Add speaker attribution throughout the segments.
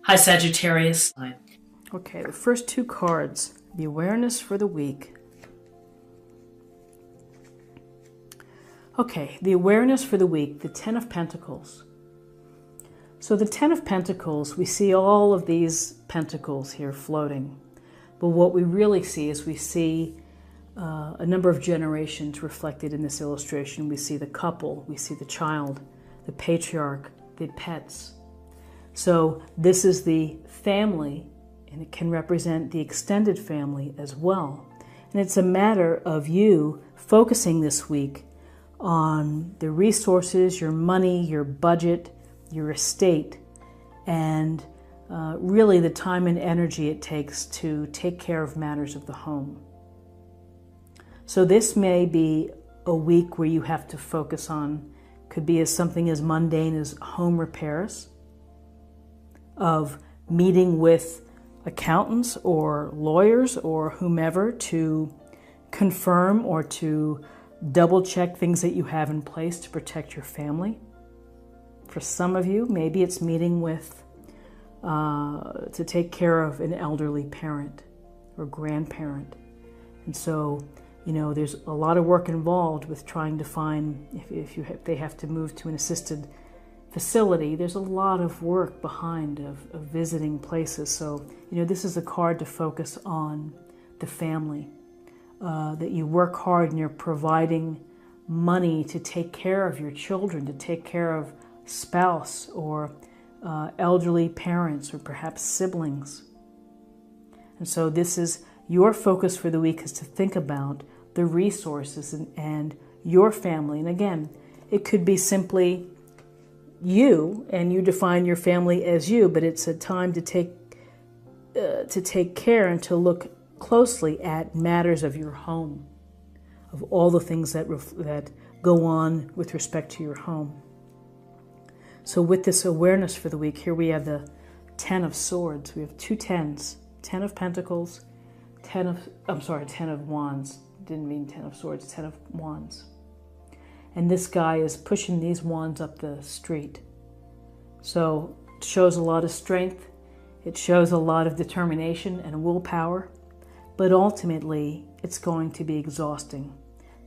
Speaker 1: Hi, Sagittarius.
Speaker 2: Okay, the first two cards, the awareness for the week. Okay, the awareness for the week, the Ten of Pentacles. So the Ten of Pentacles, we see all of these pentacles here floating. But what we really see is we see a number of generations reflected in this illustration. We see the couple, we see the child, the patriarch, the pets. So this is the family, and it can represent the extended family as well. And it's a matter of you focusing this week on the resources, your money, your budget, your estate, and really the time and energy it takes to take care of matters of the home. So this may be a week where you have to focus on, could be as something as mundane as home repairs, of meeting with accountants or lawyers or whomever to confirm or to double check things that you have in place to protect your family. For some of you, maybe it's meeting with to take care of an elderly parent or grandparent. And so, you know, there's a lot of work involved with trying to find, if they have to move to an assisted facility, there's a lot of work behind of visiting places. So, you know, this is a card to focus on the family, that you work hard and you're providing money to take care of your children, to take care of spouse or elderly parents or perhaps siblings. And so this is your focus for the week, is to think about the resources and your family. And again, it could be simply you, and you define your family as you, but it's a time to take care and to look closely at matters of your home, of all the things that go on with respect to your home. So with this awareness for the week, here we have the Ten of Swords. We have two tens, Ten of Pentacles, Ten of Wands. Didn't mean Ten of Swords, Ten of Wands. And this guy is pushing these wands up the street. So it shows a lot of strength. It shows a lot of determination and willpower. But ultimately, it's going to be exhausting.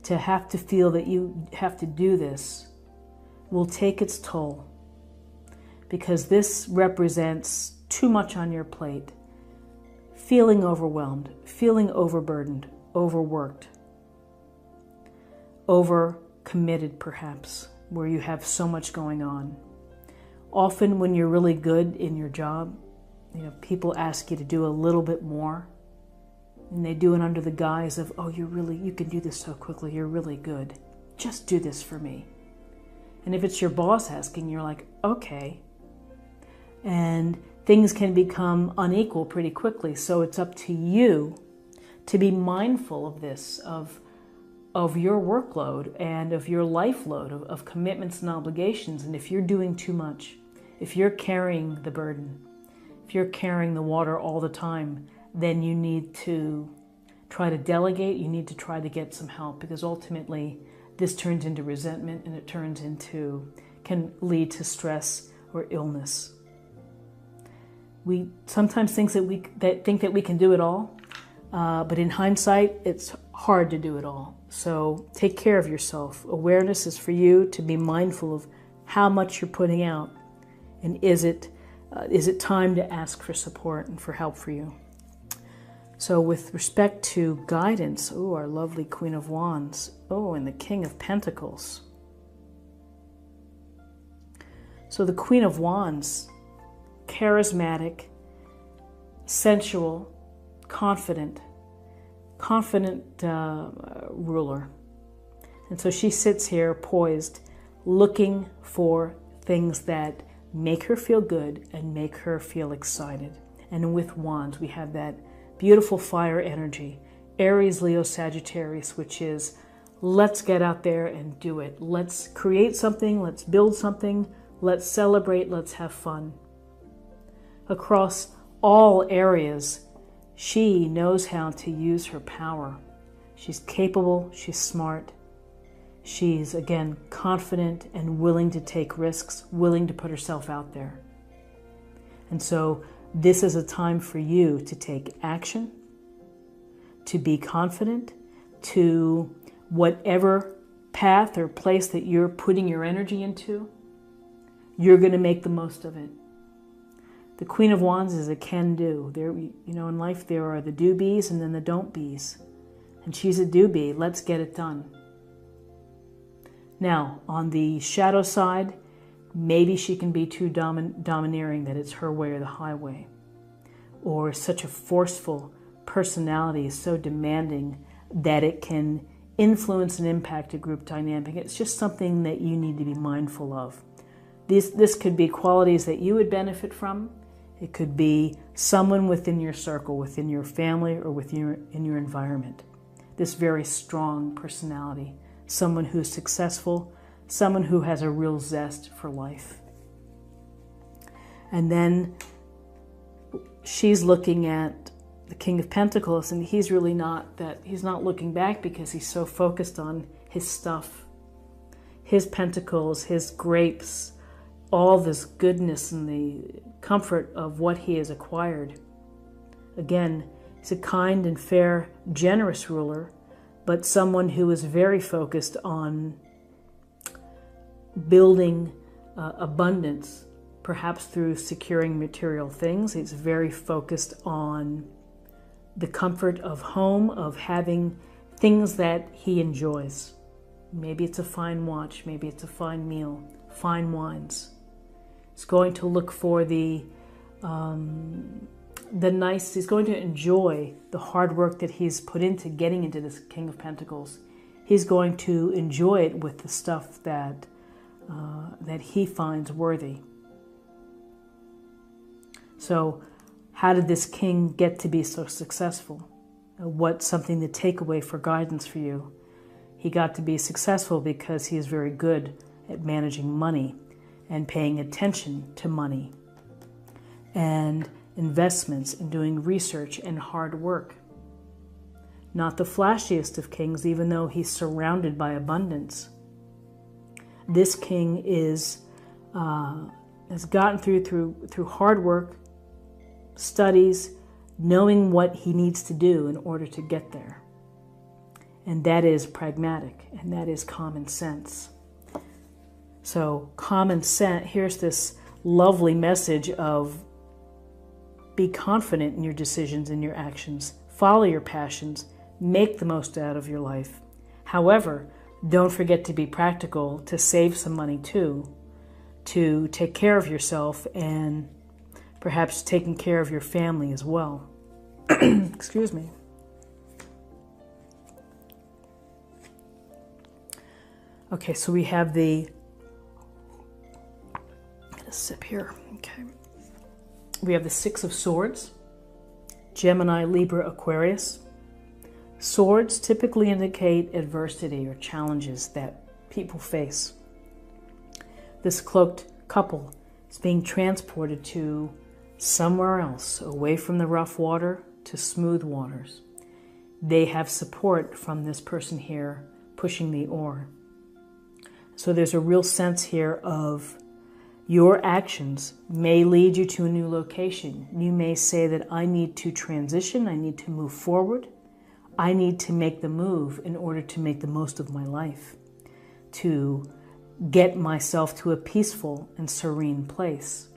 Speaker 2: To have to feel that you have to do this will take its toll, because this represents too much on your plate. Feeling overwhelmed, feeling overburdened, overworked, overcommitted perhaps, where you have so much going on. Often when you're really good in your job, you know, people ask you to do a little bit more, and they do it under the guise of, oh, you can do this so quickly, you're really good. Just do this for me. And if it's your boss asking, you're like, okay. And things can become unequal pretty quickly. So it's up to you to be mindful of this, of your workload and of your life load, of commitments and obligations. And if you're doing too much, if you're carrying the burden, if you're carrying the water all the time, then you need to try to delegate. You need to try to get some help, because ultimately this turns into resentment, and it can lead to stress or illness. We sometimes think that we can do it all, but in hindsight, it's hard to do it all. So take care of yourself. Awareness is for you to be mindful of how much you're putting out, and is it time to ask for support and for help for you. So with respect to guidance, our lovely Queen of Wands, and the King of Pentacles. So the Queen of Wands, charismatic, sensual, confident ruler. And so she sits here poised, looking for things that make her feel good and make her feel excited. And with Wands, we have that beautiful fire energy, Aries, Leo, Sagittarius, which is, let's get out there and do it. Let's create something, let's build something, let's celebrate, let's have fun. Across all areas, she knows how to use her power. She's capable, she's smart, she's, again, confident and willing to take risks, willing to put herself out there. And so this is a time for you to take action, to be confident, to whatever path or place that you're putting your energy into, you're going to make the most of it. The Queen of Wands is a can-do. There, in life there are the do-bees and then the don't-bees. And she's a do-be. Let's get it done. Now, on the shadow side, maybe she can be too domineering that it's her way or the highway. Or such a forceful personality is so demanding that it can influence and impact a group dynamic. It's just something that you need to be mindful of. This could be qualities that you would benefit from. It could be someone within your circle, within your family, or in your environment. This very strong personality, someone who's successful, someone who has a real zest for life. And then she's looking at the King of Pentacles, and he's really he's not looking back because he's so focused on his stuff, his pentacles, his grapes, all this goodness and the comfort of what he has acquired. Again, he's a kind and fair, generous ruler, but someone who is very focused on building abundance, perhaps through securing material things. He's very focused on the comfort of home, of having things that he enjoys. Maybe it's a fine watch, maybe it's a fine meal, fine wines. He's going to look for the nice, he's going to enjoy the hard work that he's put into getting into this King of Pentacles. He's going to enjoy it with the stuff that he finds worthy. So how did this king get to be so successful? What's something to take away for guidance for you? He got to be successful because he is very good at managing money and paying attention to money and investments and doing research and hard work. Not the flashiest of kings, even though he's surrounded by abundance. This king has gotten through hard work, studies, knowing what he needs to do in order to get there. And that is pragmatic, and that is common sense. So common sense, here's this lovely message of be confident in your decisions and your actions. Follow your passions. Make the most out of your life. However, don't forget to be practical, to save some money too, to take care of yourself and perhaps taking care of your family as well. Excuse me. Okay, so we have get a sip here. Okay. We have the Six of Swords, Gemini, Libra, Aquarius. Swords typically indicate adversity or challenges that people face. This cloaked couple is being transported to somewhere else, away from the rough water to smooth waters. They have support from this person here pushing the oar. So there's a real sense here of your actions may lead you to a new location. You may say that I need to transition, I need to move forward, I need to make the move in order to make the most of my life, to get myself to a peaceful and serene place.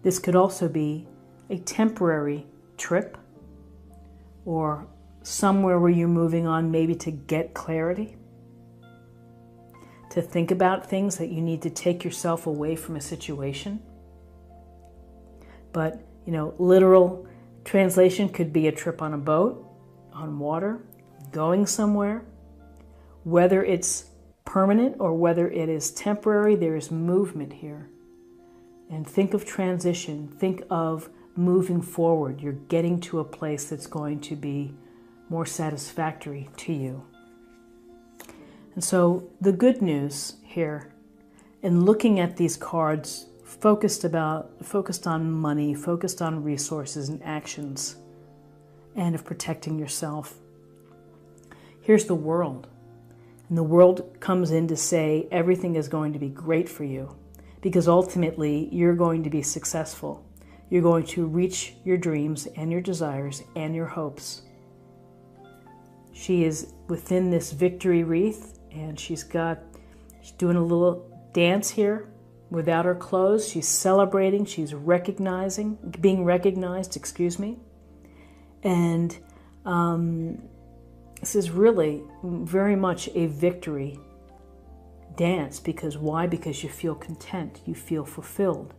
Speaker 2: This could also be a temporary trip or somewhere where you're moving on maybe to get clarity, to think about things that you need to take yourself away from a situation. But, literal translation could be a trip on a boat, on water, going somewhere. Whether it's permanent or whether it is temporary, there is movement here. And think of transition, think of moving forward. You're getting to a place that's going to be more satisfactory to you. And so the good news here, in looking at these cards, focused on money, focused on resources and actions, and of protecting yourself. Here's the world. And the world comes in to say everything is going to be great for you because ultimately you're going to be successful. You're going to reach your dreams and your desires and your hopes. She is within this victory wreath, and she's doing a little dance here without her clothes. She's celebrating, she's being recognized, And this is really very much a victory dance. Because why? Because you feel content, you feel fulfilled.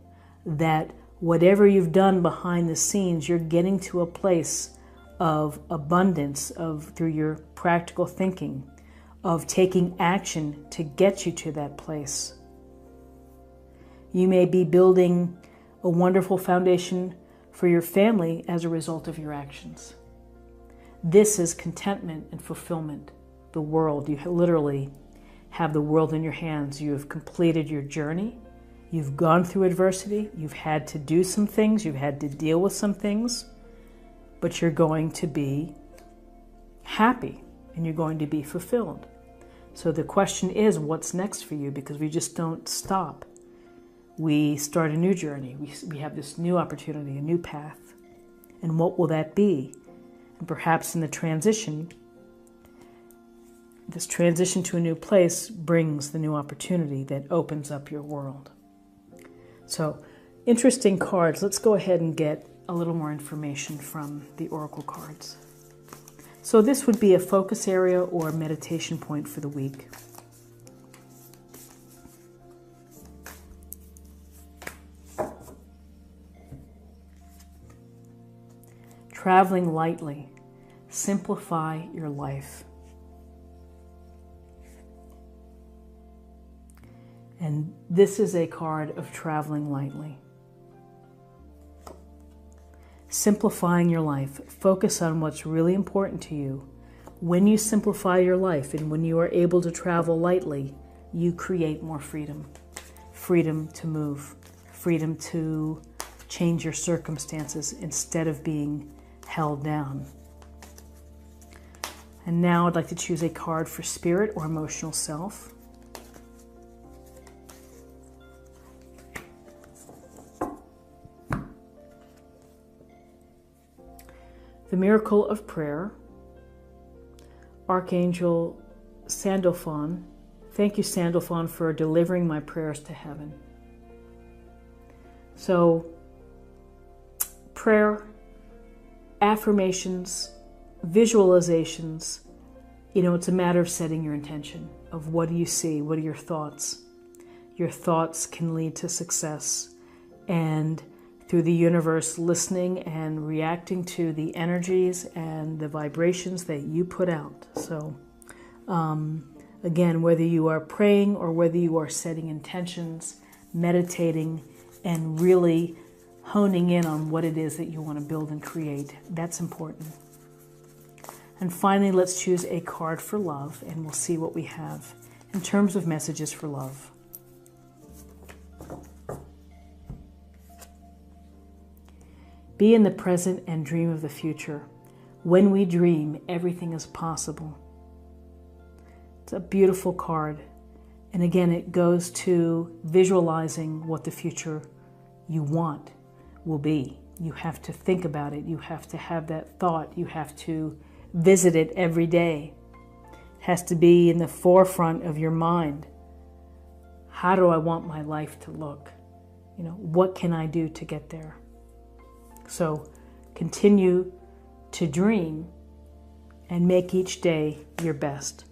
Speaker 2: That whatever you've done behind the scenes, you're getting to a place of abundance through your practical thinking, of taking action to get you to that place. You may be building a wonderful foundation for your family as a result of your actions. This is contentment and fulfillment. The world, you literally have the world in your hands. You have completed your journey. You've gone through adversity. You've had to do some things. You've had to deal with some things. But you're going to be happy and you're going to be fulfilled. So the question is, what's next for you? Because we just don't stop. We start a new journey. We have this new opportunity, a new path. And what will that be? And perhaps in the transition, this transition to a new place brings the new opportunity that opens up your world. So, interesting cards. Let's go ahead and get a little more information from the oracle cards. So this would be a focus area or a meditation point for the week. Traveling lightly. Simplify your life. And this is a card of traveling lightly. Simplifying your life. Focus on what's really important to you. When you simplify your life and when you are able to travel lightly, you create more freedom. Freedom to move. Freedom to change your circumstances instead of being held down. And now I'd like to choose a card for spirit or emotional self. The Miracle of Prayer, Archangel Sandalphon. Thank you, Sandalphon, for delivering my prayers to heaven. So, prayer, affirmations, visualizations, it's a matter of setting your intention of what do you see, what are your thoughts. Your thoughts can lead to success, and through the universe, listening and reacting to the energies and the vibrations that you put out. So, again, whether you are praying or whether you are setting intentions, meditating, and really honing in on what it is that you want to build and create, that's important. And finally, let's choose a card for love, and we'll see what we have in terms of messages for love. Be in the present and dream of the future. When we dream, everything is possible. It's a beautiful card. And again, it goes to visualizing what the future you want will be. You have to think about it. You have to have that thought. You have to visit it every day. It has to be in the forefront of your mind. How do I want my life to look? What can I do to get there? So continue to dream and make each day your best.